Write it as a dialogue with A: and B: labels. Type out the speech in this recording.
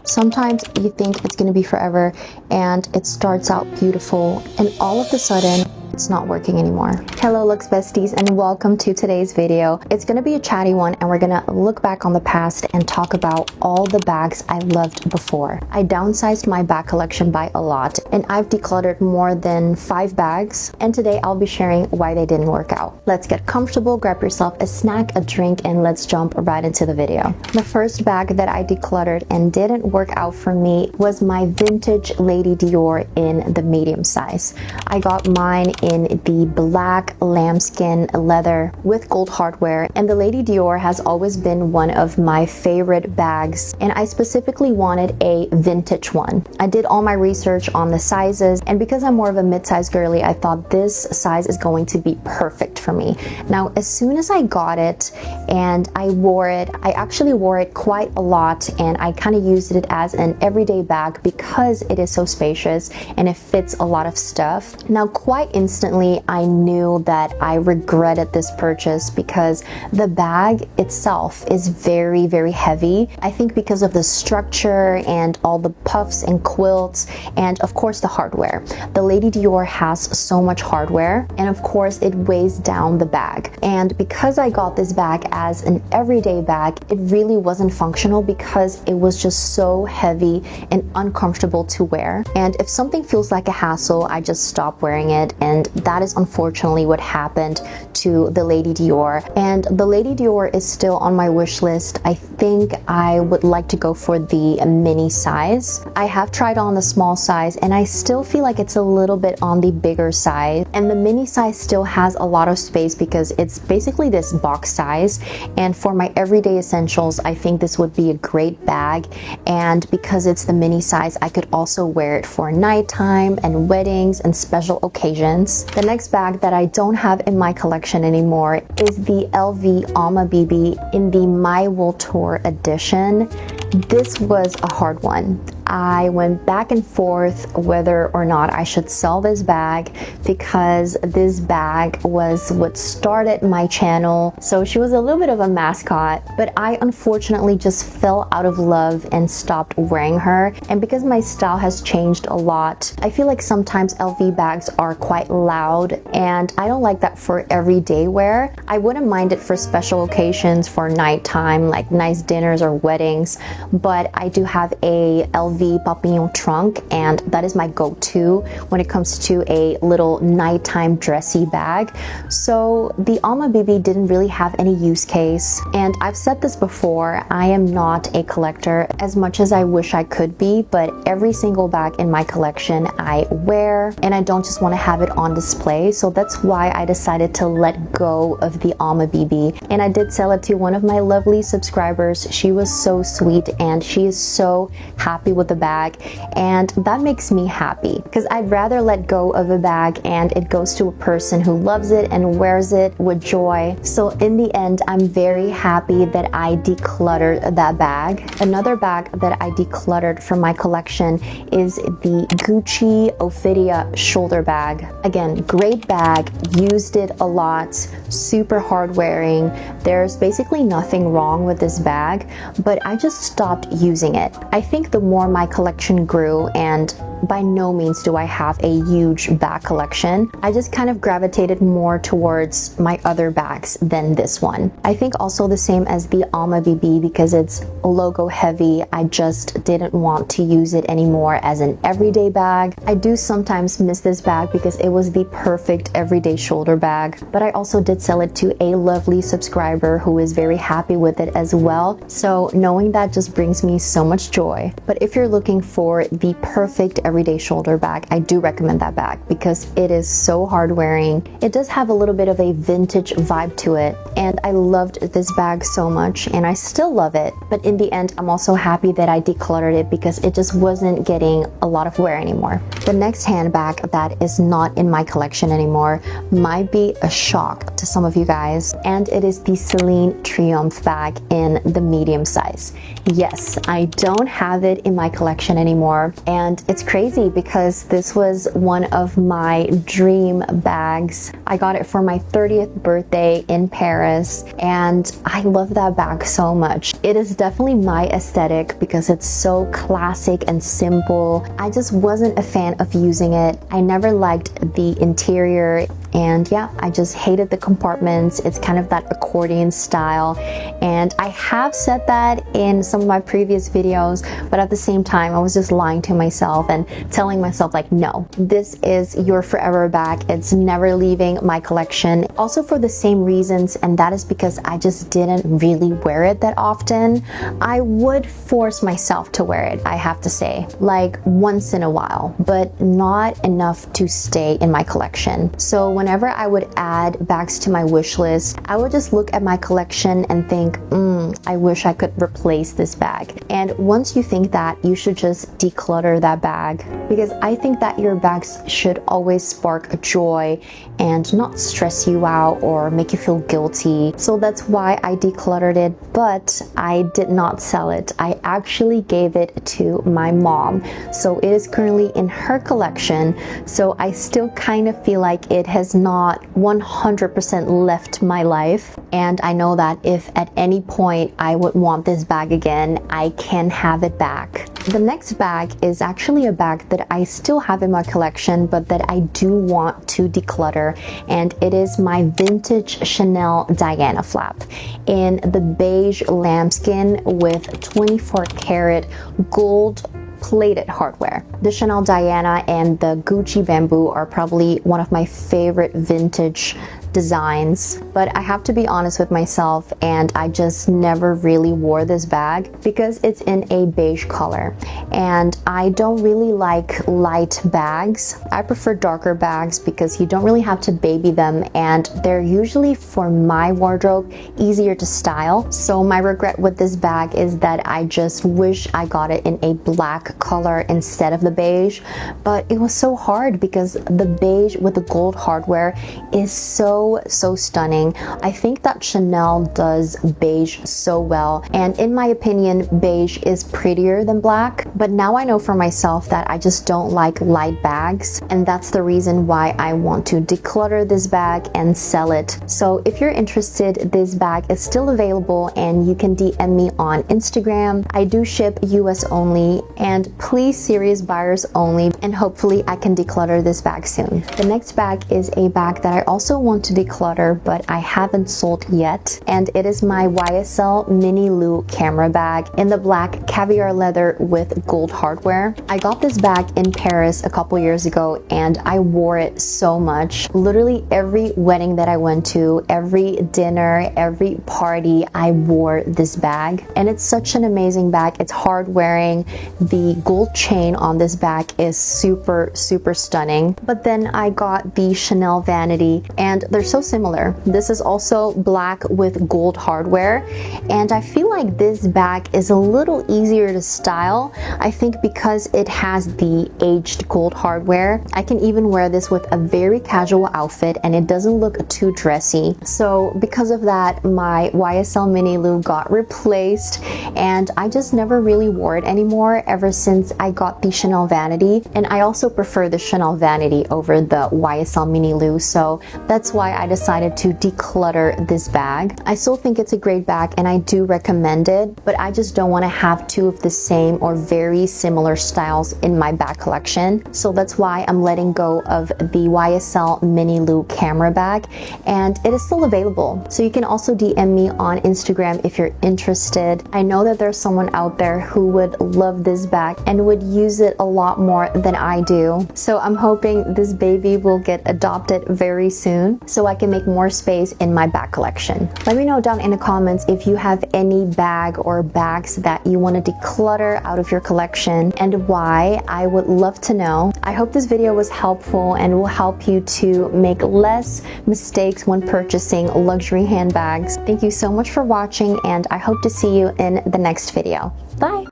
A: Sometimes you think it's gonna be forever and it starts out beautiful and all of a sudden it's not working anymore. Hello looks besties and welcome to today's video. It's gonna be a chatty one and we're gonna look back on the past and talk about all the bags I loved before. I downsized my bag collection by a lot and I've decluttered more than 5 bags, and today I'll be sharing why they didn't work out. Let's get comfortable, grab yourself a snack, a drink, and let's jump right into the video. The first bag that I decluttered and didn't work out for me was my vintage Lady Dior in the medium size. I got mine in the black lambskin leather with gold hardware, and the Lady Dior has always been one of my favorite bags, and I specifically wanted a vintage one. I did all my research on the sizes, and because I'm more of a mid-size girly, I thought this size is going to be perfect for me. Now, as soon as I got it and I wore it, I actually wore it quite a lot, and I kind of used it as an everyday bag because it is so spacious and it fits a lot of stuff. Now, quite instantly, I knew that I regretted this purchase because the bag itself is very, very heavy. I think because of the structure and all the puffs and quilts, and of course the hardware. The Lady Dior has so much hardware, and of course it weighs down the bag. And because I got this bag as an everyday bag, it really wasn't functional because it was just so heavy and uncomfortable to wear. And if something feels like a hassle, I just stop wearing it, and that is unfortunately what happened to the Lady Dior. And the Lady Dior is still on my wish list. I think I would like to go for the mini size. I have tried on the small size and I still feel like it's a little bit on the bigger side, and the mini size still has a lot of space because it's basically this box size, and for my everyday essentials I think this would be a great bag. And because it's the mini size, I could also wear it for nighttime and weddings and special occasions. The next bag that I don't have in my collection anymore is the LV Alma BB in the My Wool Tour edition. This was a hard one. I went back and forth whether or not I should sell this bag because this bag was what started my channel. So she was a little bit of a mascot, but I unfortunately just fell out of love and stopped wearing her. And because my style has changed a lot, I feel like sometimes LV bags are quite loud, and I don't like that for everyday wear. I wouldn't mind it for special occasions, for nighttime, like nice dinners or weddings, but I do have a LV Papillon trunk, and that is my go-to when it comes to a little nighttime dressy bag. So the Alma BB didn't really have any use case, and I've said this before, I am not a collector as much as I wish I could be, but every single bag in my collection I wear, and I don't just want to have it on display. So that's why I decided to let go of the Alma BB, and I did sell it to one of my lovely subscribers. She was so sweet and she is so happy with the bag, and that makes me happy because I'd rather let go of a bag and it goes to a person who loves it and wears it with joy. So in the end, I'm very happy that I decluttered that bag. Another bag that I decluttered from my collection is the Gucci Ophidia shoulder bag. Again, great bag, used it a lot, super hard wearing. There's basically nothing wrong with this bag, but I just stopped using it. I think the more my collection grew, and by no means do I have a huge bag collection, I just kind of gravitated more towards my other bags than this one. I think also the same as the Alma BB because it's logo heavy. I just didn't want to use it anymore as an everyday bag. I do sometimes miss this bag because it was the perfect everyday shoulder bag, but I also did sell it to a lovely subscriber who is very happy with it as well. So knowing that just brings me so much joy. But if you're looking for the perfect everyday shoulder bag, I do recommend that bag because it is so hard wearing. It does have a little bit of a vintage vibe to it, and I loved this bag so much and I still love it. But in the end, I'm also happy that I decluttered it because it just wasn't getting a lot of wear anymore. The next handbag that is not in my collection anymore might be a shock to some of you guys, and it is the Celine Triomphe bag in the medium size. Yes, I don't have it in my collection anymore, and it's crazy crazy because this was one of my dream bags. I got it for my 30th birthday in Paris, and I love that bag so much. It is definitely my aesthetic because it's so classic and simple. I just wasn't a fan of using it. I never liked the interior, and yeah, I just hated the compartments. It's kind of that accordion style, and I have said that in some of my previous videos, but at the same time I was just lying to myself and telling myself like, no, this is your forever bag. It's never leaving my collection. Also for the same reasons, and that is because I just didn't really wear it that often. I would force myself to wear it, I have to say, like once in a while, but not enough to stay in my collection. So whenever I would add bags to my wish list, I would just look at my collection and think, I wish I could replace this bag. And once you think that, you should just declutter that bag, because I think that your bags should always spark joy and not stress you out or make you feel guilty. So that's why I decluttered it, but I did not sell it. I actually gave it to my mom. So it is currently in her collection. So I still kind of feel like it has not 100% left my life. And I know that if at any point I would want this bag again, I can have it back. The next bag is actually a bag that I still have in my collection, but that I do want to declutter, and it is my vintage Chanel Diana flap in the beige lambskin with 24 karat gold plated hardware. The Chanel Diana and the Gucci Bamboo are probably one of my favorite vintage designs, but I have to be honest with myself, and I just never really wore this bag because it's in a beige color, and I don't really like light bags. I prefer darker bags because you don't really have to baby them, and they're usually, for my wardrobe, easier to style. So my regret with this bag is that I just wish I got it in a black color instead of the beige, but it was so hard because the beige with the gold hardware is so stunning. I think that Chanel does beige so well, and in my opinion, beige is prettier than black. But now I know for myself that I just don't like light bags, and that's the reason why I want to declutter this bag and sell it. So if you're interested, this bag is still available, and you can DM me on Instagram. I do ship US only, and please serious buyers only, and hopefully I can declutter this bag soon. The next bag is a bag that I also want to declutter, but I haven't sold yet, and it is my YSL Mini Lou camera bag in the black caviar leather with gold hardware. I got this bag in Paris a couple years ago, and I wore it so much. Literally every wedding that I went to, every dinner, every party, I wore this bag, and it's such an amazing bag. It's hard wearing. The gold chain on this bag is super stunning. But then I got the Chanel vanity, and they're so similar. This is also black with gold hardware, and I feel like this bag is a little easier to style. I think because it has the aged gold hardware, I can even wear this with a very casual outfit and it doesn't look too dressy. So because of that, my YSL Mini Lou got replaced, and I just never really wore it anymore ever since I got the Chanel vanity. And I also prefer the Chanel vanity over the YSL Mini Lou, so that's why I decided to declutter this bag. I still think it's a great bag and I do recommend it, but I just don't want to have two of the same or very similar styles in my bag collection. So that's why I'm letting go of the YSL Mini Lou camera bag, and it is still available. So you can also DM me on Instagram if you're interested. I know that there's someone out there who would love this bag and would use it a lot more than I do. So I'm hoping this baby will get adopted very soon so I can make more space in my bag collection. Let me know down in the comments if you have any bag or bags that you want to declutter out of your collection and why. I would love to know. I hope this video was helpful and will help you to make less mistakes when purchasing luxury handbags. Thank you so much for watching, and I hope to see you in the next video. Bye!